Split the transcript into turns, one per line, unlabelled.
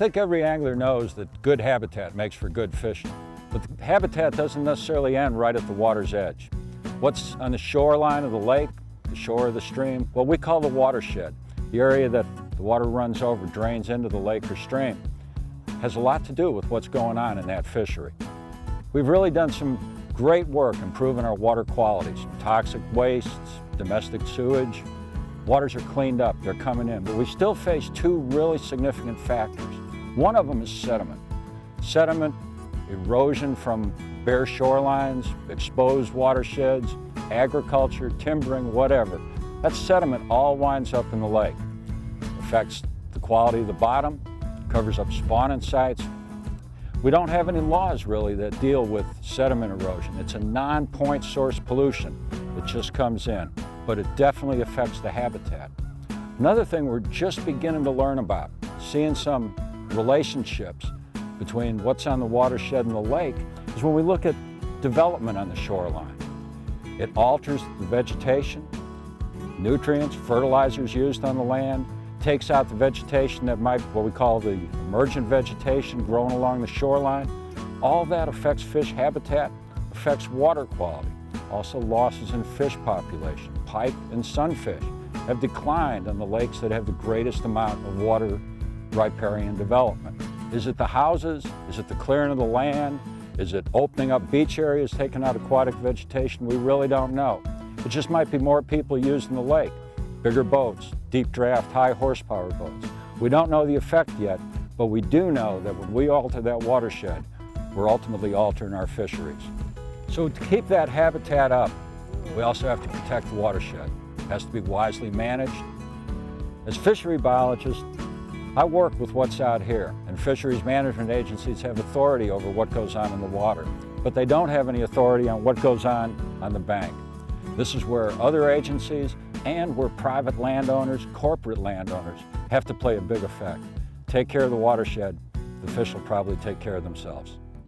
think every angler knows that good habitat makes for good fishing, but the habitat doesn't necessarily end right at the water's edge. What's on the shoreline of the lake, the shore of the stream, what we call the watershed, the area that the water runs over, drains into the lake or stream, has a lot to do with what's going on in that fishery. We've really done some great work improving our water qualities, toxic wastes, domestic sewage. Waters are cleaned up, they're coming in, but we still face two really significant factors. One of them is sediment. Sediment, erosion from bare shorelines, exposed watersheds, agriculture, timbering, whatever. That sediment all winds up in the lake. Affects the quality of the bottom, covers up spawning sites. We don't have any laws really that deal with sediment erosion. It's a non-point source pollution that just comes in, but it definitely affects the habitat. Another thing we're just beginning to learn about, seeing some relationships between what's on the watershed and the lake, is when we look at development on the shoreline. It alters the vegetation, nutrients, fertilizers used on the land, takes out the vegetation that might, what we call the emergent vegetation growing along the shoreline. All that affects fish habitat, affects water quality. Also losses in fish population. Pike and sunfish have declined on the lakes that have the greatest amount of water riparian development. Is it the houses? Is it the clearing of the land? Is it opening up beach areas, taking out aquatic vegetation? We really don't know. It just might be more people using the lake, bigger boats, deep draft, high horsepower boats. We don't know the effect yet, but we do know that when we alter that watershed, we're ultimately altering our fisheries. So to keep that habitat up, we also have to protect the watershed. It has to be wisely managed. As fishery biologists, I work with what's out here, and fisheries management agencies have authority over what goes on in the water, but they don't have any authority on what goes on the bank. This is where other agencies and where private landowners, corporate landowners, have to play a big effect. Take care of the watershed, the fish will probably take care of themselves.